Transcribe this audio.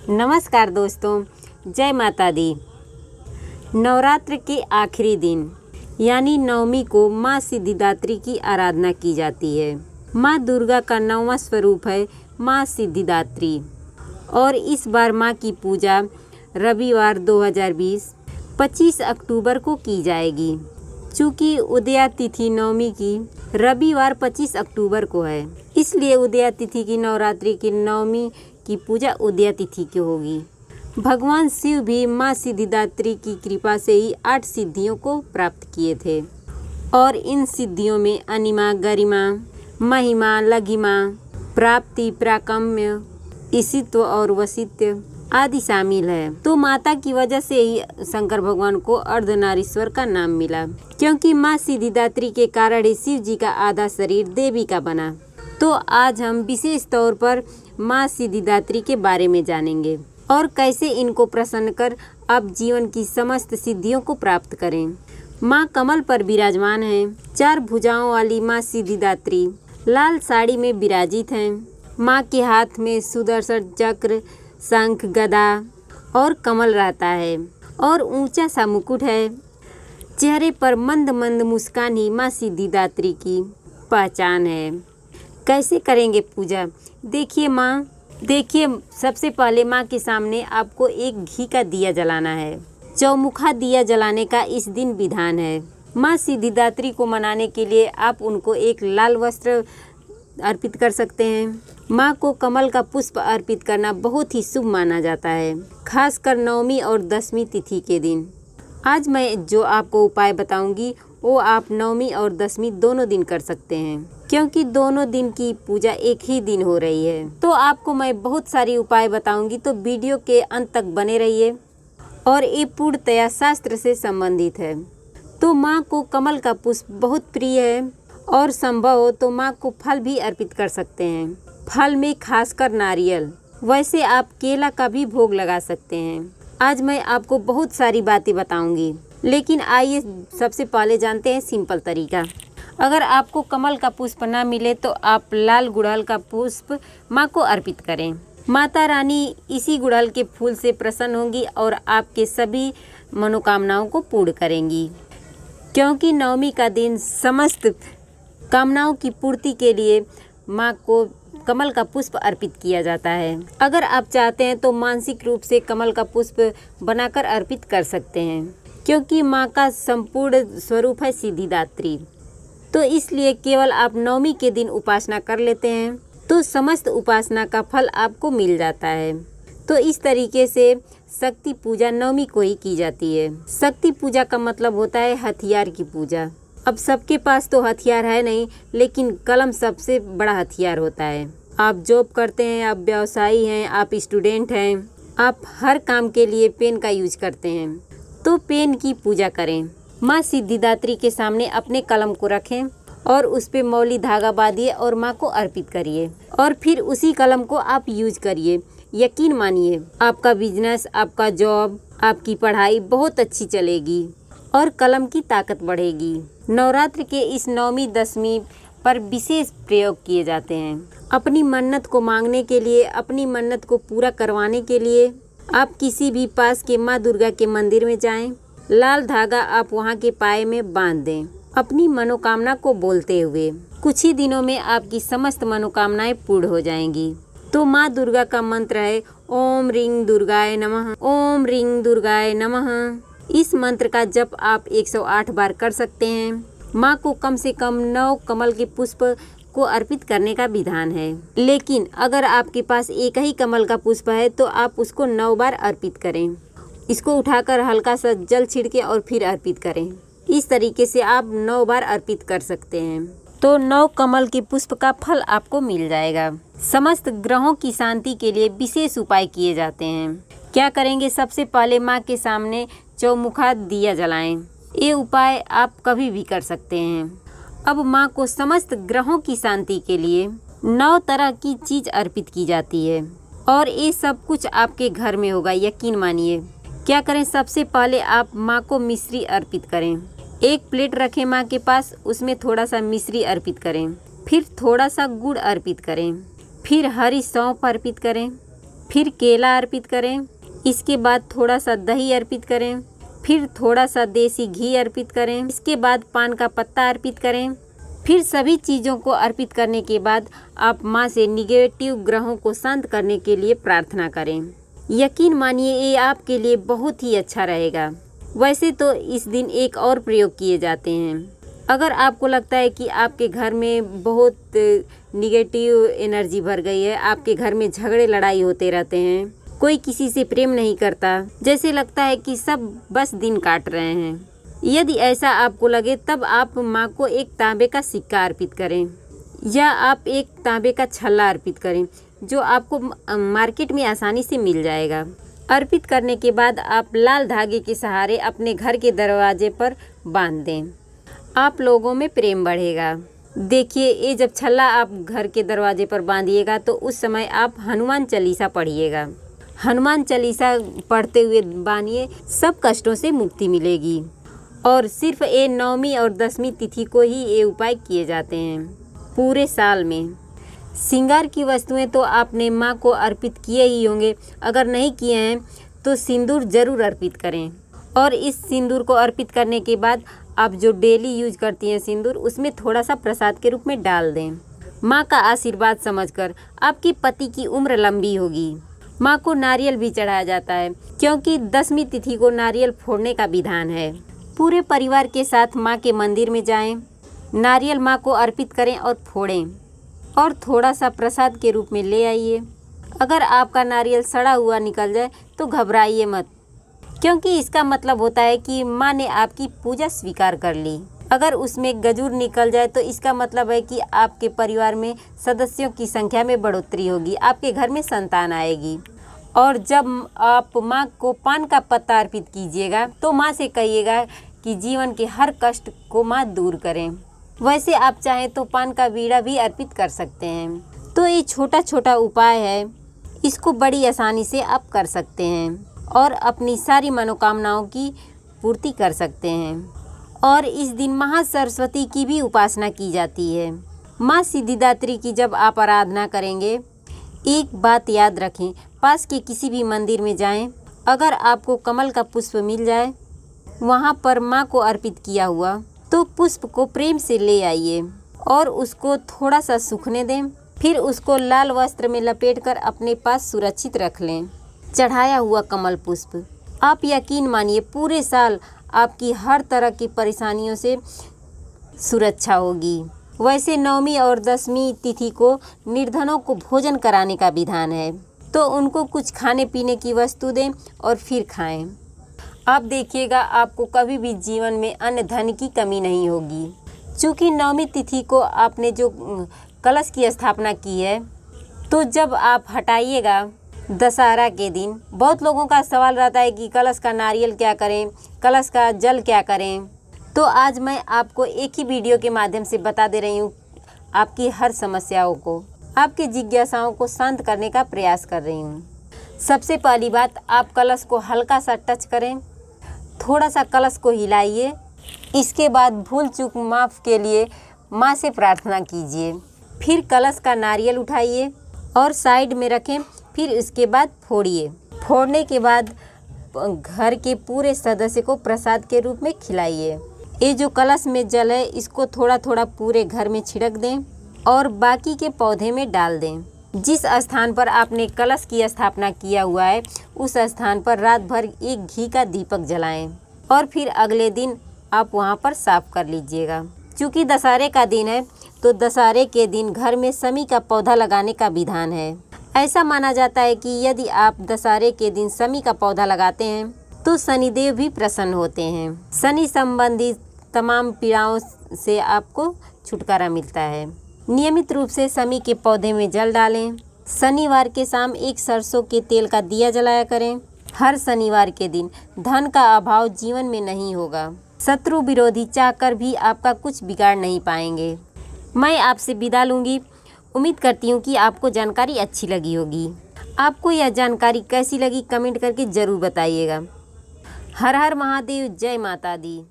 नमस्कार दोस्तों, जय माता दी। नवरात्र के आखिरी दिन यानी नवमी को माँ सिद्धिदात्री की आराधना की जाती है। माँ दुर्गा का 9वां स्वरूप है माँ सिद्धिदात्री और इस बार माँ की पूजा रविवार 2020 25 अक्टूबर को की जाएगी। चूँकि उदया तिथि नवमी की रविवार 25 अक्टूबर को है, इसलिए उदया तिथि की नवरात्रि की नवमी की पूजा उदया तिथि की होगी। भगवान शिव भी माँ सिद्धिदात्री की कृपा से ही 8 सिद्धियों को प्राप्त किए थे और इन सिद्धियों में अनिमा, गरिमा, महिमा, लघिमा, प्राप्ति, प्राकम्य, ईशित्व और वशित्व आदि शामिल है। तो माता की वजह से ही शंकर भगवान को अर्धनारीश्वर का नाम मिला, क्योंकि माँ सिद्धिदात्री के कारण ही शिव जी का आधा शरीर देवी का बना। तो आज हम विशेष तौर पर माँ सिद्धिदात्री के बारे में जानेंगे और कैसे इनको प्रसन्न कर आप जीवन की समस्त सिद्धियों को प्राप्त करें। माँ कमल पर विराजमान हैं। 4 भुजाओं वाली माँ सिद्धिदात्री लाल साड़ी में विराजित हैं। माँ के हाथ में सुदर्शन चक्र, शंख, गदा और कमल रहता है और ऊंचा सा मुकुट है। चेहरे पर मंद मंद मुस्कान ही माँ सिद्धिदात्री की पहचान है। कैसे करेंगे पूजा? देखिए सबसे पहले माँ के सामने आपको एक घी का दिया जलाना है। चौमुखा दिया जलाने का इस दिन विधान है। माँ सिद्धिदात्री को मनाने के लिए आप उनको एक लाल वस्त्र अर्पित कर सकते हैं। माँ को कमल का पुष्प अर्पित करना बहुत ही शुभ माना जाता है, खासकर नवमी और 10वीं तिथि के दिन। आज मैं जो आपको उपाय बताऊंगी वो आप नवमी और 10वीं दोनों दिन कर सकते हैं, क्योंकि दोनों दिन की पूजा एक ही दिन हो रही है। तो आपको मैं बहुत सारी उपाय बताऊंगी, तो वीडियो के अंत तक बने रहिए। और ये पूर्णतया शास्त्र से संबंधित है। तो माँ को कमल का पुष्प बहुत प्रिय है और संभव हो तो माँ को फल भी अर्पित कर सकते हैं। फल में खासकर नारियल, वैसे आप केला का भी भोग लगा सकते हैं। आज मैं आपको बहुत सारी बातें बताऊंगी, लेकिन आइए सबसे पहले जानते हैं सिंपल तरीका। अगर आपको कमल का पुष्प ना मिले तो आप लाल गुड़हल का पुष्प माँ को अर्पित करें। माता रानी इसी गुड़हल के फूल से प्रसन्न होंगी और आपके सभी मनोकामनाओं को पूर्ण करेंगी, क्योंकि नवमी का दिन समस्त कामनाओं की पूर्ति के लिए माँ को कमल का पुष्प अर्पित किया जाता है। अगर आप चाहते हैं तो मानसिक रूप से कमल का पुष्प बनाकर अर्पित कर सकते हैं, क्योंकि माँ का संपूर्ण स्वरूप है सिद्धिदात्री। तो इसलिए केवल आप नवमी के दिन उपासना कर लेते हैं तो समस्त उपासना का फल आपको मिल जाता है। तो इस तरीके से शक्ति पूजा नवमी को ही की जाती है। शक्ति पूजा का मतलब होता है हथियार की पूजा। अब सबके पास तो हथियार है नहीं, लेकिन कलम सबसे बड़ा हथियार होता है। आप जॉब करते हैं, आप व्यवसायी हैं, आप स्टूडेंट हैं, आप हर काम के लिए पेन का यूज करते हैं, तो पेन की पूजा करें। माँ सिद्धिदात्री के सामने अपने कलम को रखें और उस पे मौली धागा बांधिए और माँ को अर्पित करिए और फिर उसी कलम को आप यूज करिए। यकीन मानिए आपका बिजनेस, आपका जॉब, आपकी पढ़ाई बहुत अच्छी चलेगी और कलम की ताकत बढ़ेगी। नवरात्र के इस नवमी 10वीं पर विशेष प्रयोग किए जाते हैं। अपनी मन्नत को मांगने के लिए, अपनी मन्नत को पूरा करवाने के लिए आप किसी भी पास के माँ दुर्गा के मंदिर में जाएं। लाल धागा आप वहाँ के पाए में बांध दें, अपनी मनोकामना को बोलते हुए। कुछ ही दिनों में आपकी समस्त मनोकामनाएं पूर्ण हो जाएंगी। तो माँ दुर्गा का मंत्र है ओम ह्रीं दुर्गाय नमः, ओम ह्रीं दुर्गाय नमः। इस मंत्र का जप आप 108 बार कर सकते हैं। माँ को कम से कम 9 कमल के पुष्प को अर्पित करने का विधान है, लेकिन अगर आपके पास एक ही कमल का पुष्प है तो आप उसको 9 बार अर्पित करें। इसको उठाकर हल्का सा जल छिड़के और फिर अर्पित करें। इस तरीके से आप 9 बार अर्पित कर सकते हैं, तो 9 कमल के पुष्प का फल आपको मिल जाएगा। समस्त ग्रहों की शांति के लिए विशेष उपाय किए जाते हैं। क्या करेंगे? सबसे पहले माँ के सामने चौमुखा दिया जलाएं। ये उपाय आप कभी भी कर सकते हैं। अब माँ को समस्त ग्रहों की शांति के लिए 9 तरह की चीज़ अर्पित की जाती है और ये सब कुछ आपके घर में होगा, यकीन मानिए। क्या करें? सबसे पहले आप माँ को मिश्री अर्पित करें। एक प्लेट रखें माँ के पास, उसमें थोड़ा सा मिश्री अर्पित करें, फिर थोड़ा सा गुड़ अर्पित करें, फिर हरी सौंफ अर्पित करें, फिर केला अर्पित करें। इसके बाद थोड़ा सा दही अर्पित करें। फिर थोड़ा सा देसी घी अर्पित करें। इसके बाद पान का पत्ता अर्पित करें। फिर सभी चीज़ों को अर्पित करने के बाद आप माँ से निगेटिव ग्रहों को शांत करने के लिए प्रार्थना करें। यकीन मानिए ये आपके लिए बहुत ही अच्छा रहेगा। वैसे तो इस दिन एक और प्रयोग किए जाते हैं। अगर आपको लगता है कि आपके घर में बहुत निगेटिव एनर्जी भर गई है, आपके घर में झगड़े लड़ाई होते रहते हैं, कोई किसी से प्रेम नहीं करता, जैसे लगता है कि सब बस दिन काट रहे हैं, यदि ऐसा आपको लगे तब आप माँ को एक तांबे का सिक्का अर्पित करें या आप एक तांबे का छल्ला अर्पित करें, जो आपको मार्केट में आसानी से मिल जाएगा। अर्पित करने के बाद आप लाल धागे के सहारे अपने घर के दरवाजे पर बांध दें। आप लोगों में प्रेम बढ़ेगा। देखिए, ये जब छल्ला आप घर के दरवाजे पर बांधिएगा तो उस समय आप हनुमान चालीसा पढ़िएगा। हनुमान चालीसा पढ़ते हुए बांधिए, सब कष्टों से मुक्ति मिलेगी। और सिर्फ ये 9वीं और 10वीं तिथि को ही ये उपाय किए जाते हैं पूरे साल में। श्रृंगार की वस्तुएं तो आपने माँ को अर्पित किए ही होंगे, अगर नहीं किए हैं तो सिंदूर ज़रूर अर्पित करें। और इस सिंदूर को अर्पित करने के बाद आप जो डेली यूज करती हैं सिंदूर, उसमें थोड़ा सा प्रसाद के रूप में डाल दें। माँ का आशीर्वाद समझकर आपकी पति की उम्र लंबी होगी। माँ को नारियल भी चढ़ाया जाता है, क्योंकि 10वीं तिथि को नारियल फोड़ने का विधान है। पूरे परिवार के साथ माँ के मंदिर में जाएं, नारियल माँ को अर्पित करें और फोड़ें और थोड़ा सा प्रसाद के रूप में ले आइए। अगर आपका नारियल सड़ा हुआ निकल जाए तो घबराइए मत, क्योंकि इसका मतलब होता है कि माँ ने आपकी पूजा स्वीकार कर ली। अगर उसमें गजूर निकल जाए तो इसका मतलब है कि आपके परिवार में सदस्यों की संख्या में बढ़ोतरी होगी, आपके घर में संतान आएगी। और जब आप माँ को पान का पत्ता अर्पित कीजिएगा तो माँ से कहिएगा कि जीवन के हर कष्ट को माँ दूर करें। वैसे आप चाहें तो पान का बीड़ा भी अर्पित कर सकते हैं। तो ये छोटा छोटा उपाय है, इसको बड़ी आसानी से आप कर सकते हैं और अपनी सारी मनोकामनाओं की पूर्ति कर सकते हैं। और इस दिन महासरस्वती की भी उपासना की जाती है। माँ सिद्धिदात्री की जब आप आराधना करेंगे, एक बात याद रखें, पास के किसी भी मंदिर में जाएं, अगर आपको कमल का पुष्प मिल जाए वहाँ पर माँ को अर्पित किया हुआ, तो पुष्प को प्रेम से ले आइए और उसको थोड़ा सा सूखने दें। फिर उसको लाल वस्त्र में लपेटकर अपने पास सुरक्षित रख लें। चढ़ाया हुआ कमल पुष्प, आप यकीन मानिए पूरे साल आपकी हर तरह की परेशानियों से सुरक्षा होगी। वैसे 9वीं और 10वीं तिथि को निर्धनों को भोजन कराने का विधान है, तो उनको कुछ खाने पीने की वस्तु दें और फिर खाएं। आप देखिएगा आपको कभी भी जीवन में अन्न धन की कमी नहीं होगी। चूँकि 9वीं तिथि को आपने जो कलश की स्थापना की है, तो जब आप हटाइएगा दशहरा के दिन, बहुत लोगों का सवाल रहता है कि कलश का नारियल क्या करें, कलश का जल क्या करें। तो आज मैं आपको एक ही वीडियो के माध्यम से बता दे रही हूँ, आपकी हर समस्याओं को, आपकी जिज्ञासाओं को शांत करने का प्रयास कर रही हूँ। सबसे पहली बात, आप कलश को हल्का सा टच करें, थोड़ा सा कलश को हिलाइए। इसके बाद भूल चूक माफ़ के लिए माँ से प्रार्थना कीजिए। फिर कलश का नारियल उठाइए और साइड में रखें। फिर इसके बाद फोड़िए। फोड़ने के बाद घर के पूरे सदस्य को प्रसाद के रूप में खिलाइए। ये जो कलश में जल है, इसको थोड़ा थोड़ा पूरे घर में छिड़क दें और बाकी के पौधे में डाल दें। जिस स्थान पर आपने कलश की स्थापना किया हुआ है, उस स्थान पर रात भर एक घी का दीपक जलाएं और फिर अगले दिन आप वहां पर साफ कर लीजिएगा। चूँकि दशहरे का दिन है, तो दशहरे के दिन घर में समी का पौधा लगाने का विधान है। ऐसा माना जाता है कि यदि आप दशहरे के दिन समी का पौधा लगाते हैं तो शनिदेव भी प्रसन्न होते हैं। शनि संबंधी तमाम पीड़ाओं से आपको छुटकारा मिलता है। नियमित रूप से समी के पौधे में जल डालें। शनिवार के शाम एक सरसों के तेल का दिया जलाया करें। हर शनिवार के दिन धन का अभाव जीवन में नहीं होगा। शत्रु विरोधी चाहकर भी आपका कुछ बिगाड़ नहीं पाएंगे। मैं आपसे विदा लूँगी। उम्मीद करती हूँ कि आपको जानकारी अच्छी लगी होगी। आपको यह जानकारी कैसी लगी कमेंट करके ज़रूर बताइएगा। हर हर महादेव, जय माता दी।